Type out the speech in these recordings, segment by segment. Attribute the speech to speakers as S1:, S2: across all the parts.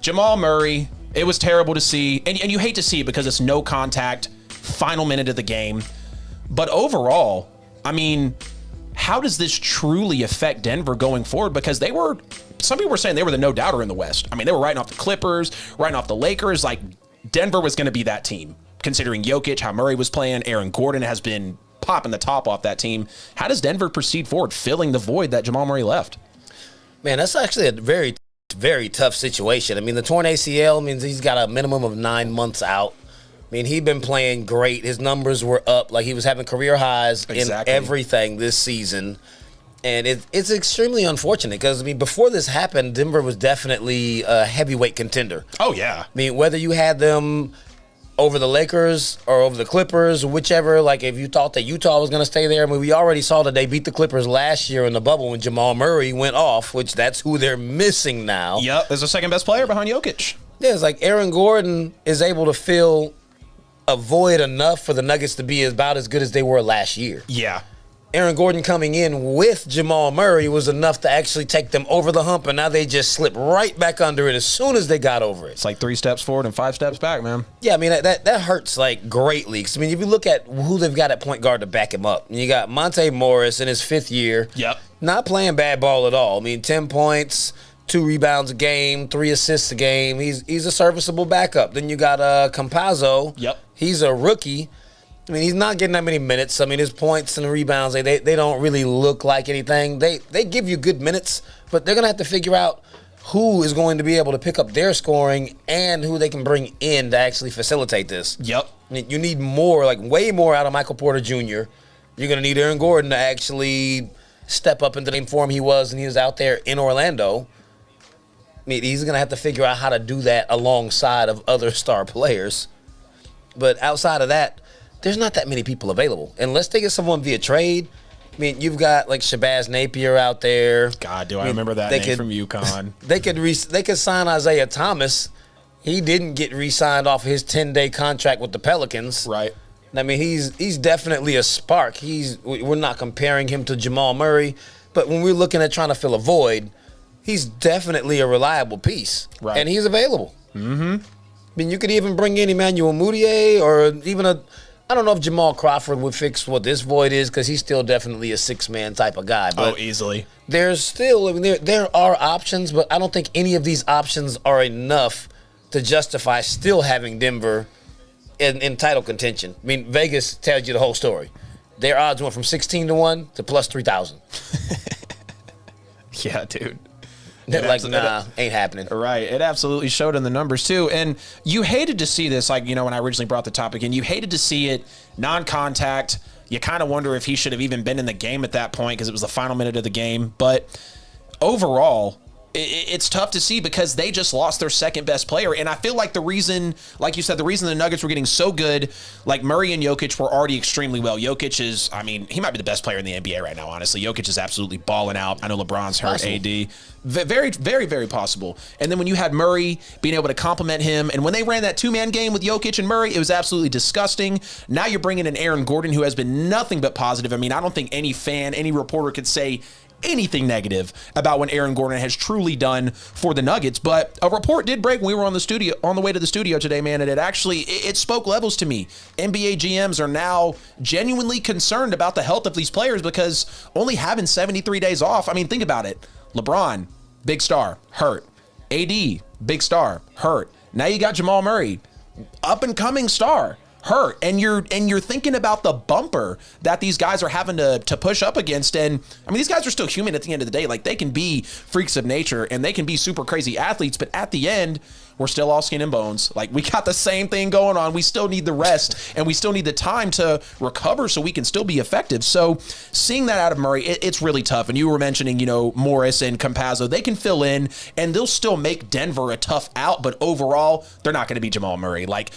S1: Jamal Murray, it was terrible to see. And you hate to see it because it's no contact, final minute of the game. But overall, I mean, how does this truly affect Denver going forward? Because some people were saying they were the no-doubter in the West. I mean, they were writing off the Clippers, writing off the Lakers. Like, Denver was going to be that team, considering Jokic, how Murray was playing. Aaron Gordon has been popping the top off that team. How does Denver proceed forward, filling the void that Jamal Murray left?
S2: Man, that's actually a very, very tough situation. I mean, the torn ACL means he's got a minimum of 9 months out. I mean, he'd been playing great. His numbers were up. Like, he was having career highs in everything this season. And it's extremely unfortunate because, I mean, before this happened, Denver was definitely a heavyweight contender.
S1: Oh, yeah.
S2: I mean, whether you had them over the Lakers or over the Clippers, whichever, like if you thought that Utah was going to stay there. I mean, we already saw that they beat the Clippers last year in the bubble when Jamal Murray went off, which that's who they're missing now.
S1: Yep, there's a second best player behind Jokic.
S2: Yeah, it's like Aaron Gordon is able to fill a void enough for the Nuggets to be about as good as they were last year.
S1: Yeah.
S2: Aaron Gordon coming in with Jamal Murray was enough to actually take them over the hump, and now they just slip right back under it as soon as they got over it.
S1: It's like 3 steps forward and 5 steps back, man.
S2: Yeah, I mean, that hurts, like, greatly. 'Cause, I mean, if you look at who they've got at point guard to back him up, you got Monte Morris in his 5th year.
S1: Yep.
S2: Not playing bad ball at all. I mean, 10 points, 2 rebounds a game, 3 assists a game. He's a serviceable backup. Then you got Campazzo.
S1: Yep.
S2: He's a rookie. I mean, he's not getting that many minutes. I mean, his points and rebounds, they don't really look like anything. They give you good minutes, but they're going to have to figure out who is going to be able to pick up their scoring and who they can bring in to actually facilitate this.
S1: Yep.
S2: I mean, you need more, like way more out of Michael Porter Jr. You're going to need Aaron Gordon to actually step up into the same form he was when he was out there in Orlando. I mean, he's going to have to figure out how to do that alongside of other star players. But outside of that, there's not that many people available. Unless they get someone via trade. I mean, you've got, like, Shabazz Napier out there.
S1: God, do I remember that name from UConn.
S2: They could sign Isaiah Thomas. He didn't get re-signed off his 10-day contract with the Pelicans.
S1: Right.
S2: I mean, he's definitely a spark. We're not comparing him to Jamal Murray, but when we're looking at trying to fill a void, he's definitely a reliable piece.
S1: Right.
S2: And he's available. Mm-hmm. I mean, you could even bring in Emmanuel Mudiay or even I don't know if Jamal Crawford would fix what this void is because he's still definitely a 6-man type of guy. But
S1: easily.
S2: There's still, I mean, there are options, but I don't think any of these options are enough to justify still having Denver in title contention. I mean, Vegas tells you the whole story. Their odds went from 16-1 to plus 3,000.
S1: Yeah, dude.
S2: Ain't happening.
S1: Right. It absolutely showed in the numbers, too. And you hated to see this, like, when I originally brought the topic in, you hated to see it non-contact. You kind of wonder if he should have even been in the game at that point because it was the final minute of the game. But overall, it's tough to see because they just lost their second best player. And I feel like the reason, like you said, the reason the Nuggets were getting so good, like Murray and Jokic were already extremely well. Jokic is, I mean, he might be the best player in the NBA right now, honestly. Jokic is absolutely balling out. I know LeBron's hurt,
S2: possible.
S1: AD. Very, very, very possible. And then when you had Murray being able to compliment him, and when they ran that 2-man game with Jokic and Murray, it was absolutely disgusting. Now you're bringing in Aaron Gordon, who has been nothing but positive. I mean, I don't think any fan, any reporter could say anything negative about what Aaron Gordon has truly done for the Nuggets. But a report did break when we were on the way to the studio today, man, and it spoke levels to me. NBA GMs are now genuinely concerned about the health of these players because only having 73 days off, I mean, think about it. LeBron, big star, hurt. AD, big star, hurt. Now you got Jamal Murray, up and coming star, hurt, and you're thinking about the bumper that these guys are having to push up against. And I mean, these guys are still human at the end of the day. Like, they can be freaks of nature and they can be super crazy athletes, but at the end, we're still all skin and bones. Like, we got the same thing going on. We still need the rest and we still need the time to recover so we can still be effective. So seeing that out of Murray, it's really tough. And you were mentioning, Morris and Campazzo, they can fill in and they'll still make Denver a tough out, but overall, they're not going to be Jamal Murray. Like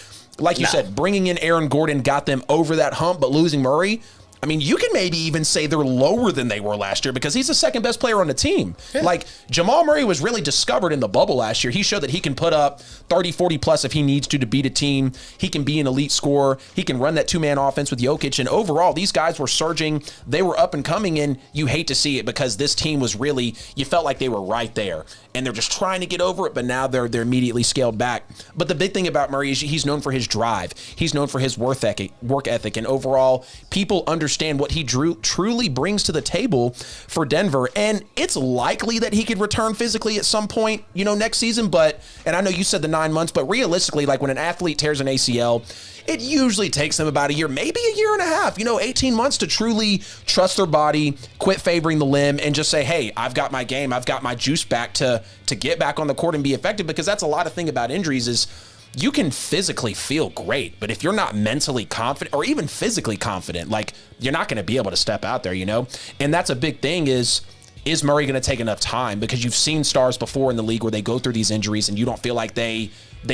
S1: you said, bringing in Aaron Gordon got them over that hump, but losing Murray, I mean, you can maybe even say they're lower than they were last year because he's the second best player on the team. Yeah. Like, Jamal Murray was really discovered in the bubble last year. He showed that he can put up 30, 40 plus if he needs to beat a team. He can be an elite scorer. He can run that 2-man offense with Jokic. And overall, these guys were surging. They were up and coming, and you hate to see it because this team was really, you felt like they were right there. and they're just trying to get over it, but now they're immediately scaled back. But the big thing about Murray is he's known for his drive. He's known for his work ethic, and overall, people understand what he truly brings to the table for Denver. And it's likely that he could return physically at some point, next season. And I know you said the 9 months, but realistically, like when an athlete tears an ACL, it usually takes them about a year, maybe a year and a half, 18 months to truly trust their body, quit favoring the limb, and just say, hey, I've got my game, I've got my juice back to get back on the court and be effective. Because that's a lot of thing about injuries is you can physically feel great, but if you're not mentally confident or even physically confident, like you're not going to be able to step out there, And that's a big thing is Murray going to take enough time? Because you've seen stars before in the league where they go through these injuries and you don't feel like they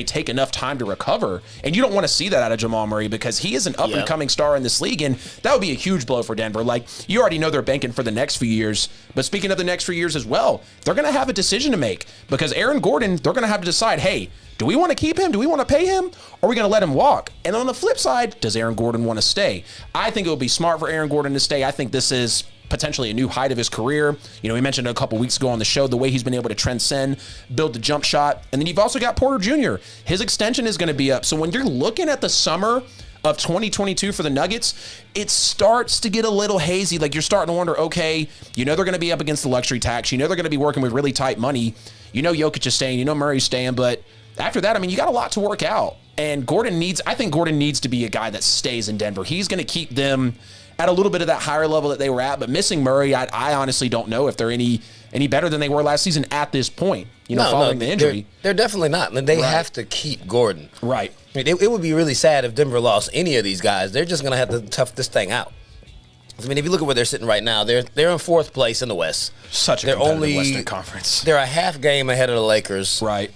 S1: take enough time to recover. And you don't want to see that out of Jamal Murray because he is an up-and-coming star in this league, and that would be a huge blow for Denver. Like, you already know they're banking for the next few years, but speaking of the next few years as well, they're going to have a decision to make because Aaron Gordon, they're going to have to decide, hey, do we want to keep him? Do we want to pay him? Or are we going to let him walk? And on the flip side, does Aaron Gordon want to stay? I think it would be smart for Aaron Gordon to stay. I think this is potentially a new height of his career. We mentioned a couple weeks ago on the show the way he's been able to transcend, build the jump shot. And then you've also got Porter Jr. His extension is going to be up. So when you're looking at the summer of 2022 for the Nuggets, it starts to get a little hazy. Like, you're starting to wonder, okay, they're going to be up against the luxury tax. They're going to be working with really tight money. Jokic is staying. Murray's staying. But after that, you got a lot to work out. And I think Gordon needs to be a guy that stays in Denver. He's going to keep them at a little bit of that higher level that they were at, but missing Murray, I honestly don't know if they're any better than they were last season at this point, following the injury.
S2: They're definitely not. They have to keep Gordon.
S1: Right.
S2: It would be really sad if Denver lost any of these guys. They're just going to have to tough this thing out. If you look at where they're sitting right now, they're in fourth place in the West.
S1: Such a competitive Western Conference.
S2: They're a half game ahead of the Lakers.
S1: Right.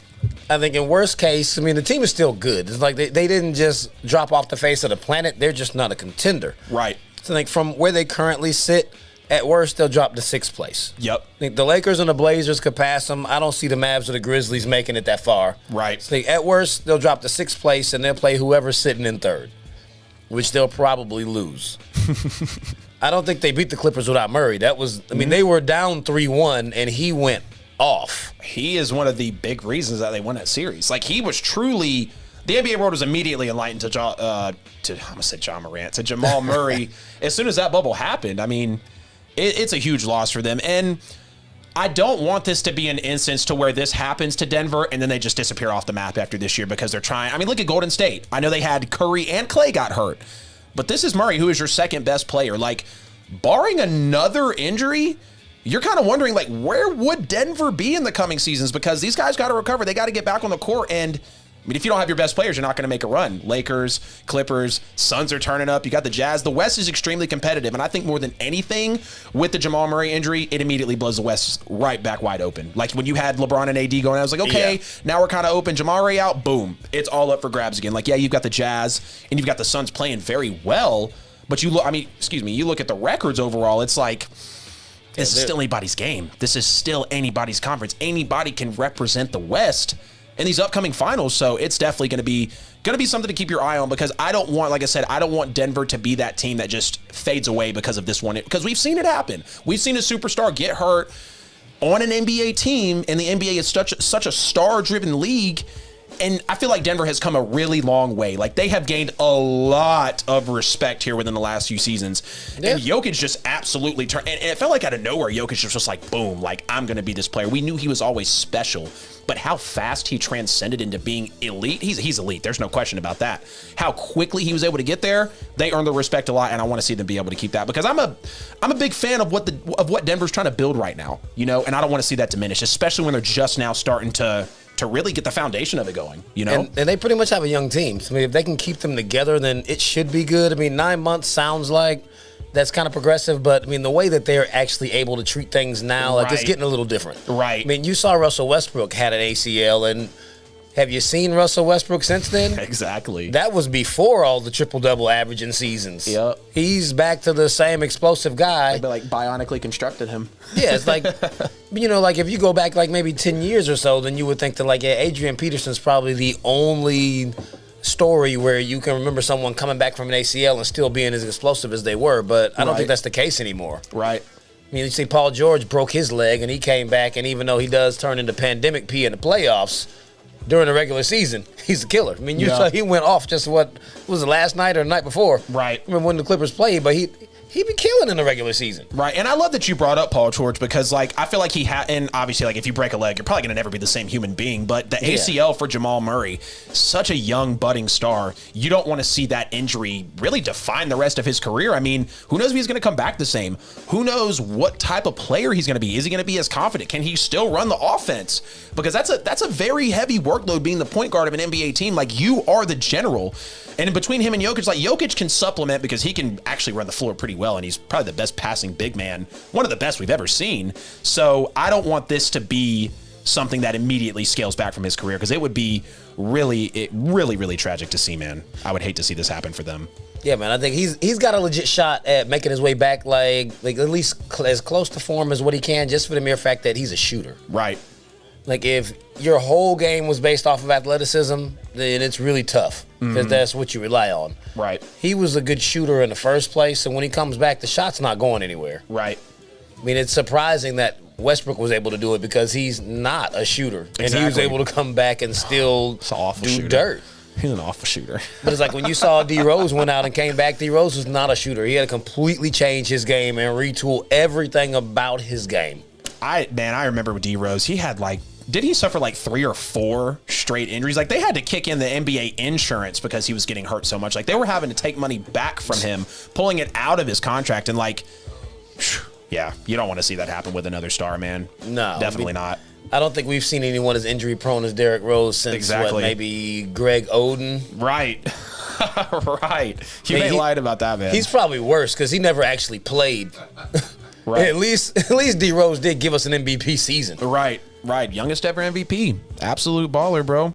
S2: I think in worst case, the team is still good. It's like they didn't just drop off the face of the planet. They're just not a contender.
S1: Right.
S2: So I think from where they currently sit, at worst, they'll drop to sixth place.
S1: Yep.
S2: I think the Lakers and the Blazers could pass them. I don't see the Mavs or the Grizzlies making it that far.
S1: Right.
S2: So at worst, they'll drop to sixth place, and they'll play whoever's sitting in third, which they'll probably lose. I don't think they beat the Clippers without Murray. That was, they were down 3-1, and he went off.
S1: He is one of the big reasons that they won that series. Like, he was truly... The NBA world was immediately enlightened to I'm gonna say John Morant, to Jamal Murray. As soon as that bubble happened, it's a huge loss for them. And I don't want this to be an instance to where this happens to Denver and then they just disappear off the map after this year because they're trying. Look at Golden State. I know they had Curry and Clay got hurt, but this is Murray, who is your second best player. Like, barring another injury, you're kind of wondering, like, where would Denver be in the coming seasons? Because these guys got to recover. They got to get back on the court. And if you don't have your best players, you're not going to make a run. Lakers, Clippers, Suns are turning up. You got the Jazz. The West is extremely competitive. And I think more than anything, with the Jamal Murray injury, it immediately blows the West right back wide open. Like when you had LeBron and AD going, I was like, okay, now we're kind of open. Jamal Murray out, boom. It's all up for grabs again. Like, yeah, you've got the Jazz and you've got the Suns playing very well. But you look at the records overall, it's like, this is still anybody's game. This is still anybody's conference. Anybody can represent the West in these upcoming finals, so it's definitely going to be something to keep your eye on because I don't want, like I said, I don't want Denver to be that team that just fades away because of this one, because we've seen it happen. We've seen a superstar get hurt on an NBA team, and the NBA is such a star-driven league, and I feel like Denver has come a really long way. Like, they have gained a lot of respect here within the last few seasons. Yeah. And Jokic just absolutely turned, and it felt like out of nowhere, Jokic was just like, boom, like, I'm going to be this player. We knew he was always special, but how fast he transcended into being elite, he's elite. There's no question about that. How quickly he was able to get there, they earned the respect a lot, and I want to see them be able to keep that because I'm a big fan of what Denver's trying to build right now, and I don't want to see that diminish, especially when they're just now starting to really get the foundation of it going, And
S2: they pretty much have a young team. So, if they can keep them together, then it should be good. 9 months sounds like that's kind of progressive, but the way that they're actually able to treat things now, like, it's getting a little different.
S1: Right.
S2: You saw Russell Westbrook had an ACL, and have you seen Russell Westbrook since then?
S1: Exactly.
S2: That was before all the triple-double averaging seasons.
S1: Yep.
S2: He's back to the same explosive guy.
S1: They like bionically constructed him.
S2: Yeah, it's like, like if you go back like maybe 10 years or so, then you would think that like, yeah, Adrian Peterson's probably the only story where you can remember someone coming back from an ACL and still being as explosive as they were, but I don't think that's the case anymore.
S1: Right.
S2: I mean, you see Paul George broke his leg, and he came back, and even though he does turn into pandemic P in the playoffs, during the regular season, he's a killer. I mean, you saw he went off just what was it, last night or the night before?
S1: Right.
S2: I remember when the Clippers played, but he be killing in the regular season.
S1: Right, and I love that you brought up Paul George because, like, I feel like and obviously, like, if you break a leg, you're probably going to never be the same human being, but the ACL for Jamal Murray, such a young, budding star, you don't want to see that injury really define the rest of his career. I mean, who knows if he's going to come back the same? Who knows what type of player he's going to be? Is he going to be as confident? Can he still run the offense? Because that's a very heavy workload being the point guard of an NBA team. Like, you are the general. And in between him and Jokic, like, Jokic can supplement because he can actually run the floor pretty well, and he's probably the best passing big man, one of the best we've ever seen. So I don't want this to be something that immediately scales back from his career, because it would be really tragic to see, man. I would hate to see this happen for them.
S2: Yeah, man, I think he's got a legit shot at making his way back, like at least as close to form as what he can, just for the mere fact that he's a shooter.
S1: Right.
S2: Like, if your whole game was based off of athleticism, then it's really tough, because that's what you rely on.
S1: Right.
S2: He was a good shooter in the first place, so when he comes back, the shot's not going anywhere.
S1: Right.
S2: I mean, it's surprising that Westbrook was able to do it, because he's not a shooter.
S1: Exactly.
S2: And he was able to come back and still do dirt.
S1: He's an awful shooter.
S2: But it's like when you saw D Rose went out and came back, D Rose was not a shooter. He had to completely change his game and retool everything about his game.
S1: I remember with D Rose, he had did he suffer 3 or 4 straight injuries? Like, they had to kick in the NBA insurance because he was getting hurt so much. Like, they were having to take money back from him, pulling it out of his contract. And yeah, you don't want to see that happen with another star, man.
S2: No.
S1: Definitely not.
S2: I don't think we've seen anyone as injury prone as Derrick Rose since maybe Greg Oden.
S1: Right. Right. You ain't lied about that, man.
S2: He's probably worse because he never actually played.
S1: Right.
S2: At least D Rose did give us an MVP season.
S1: Right. Youngest ever MVP. Absolute baller, bro.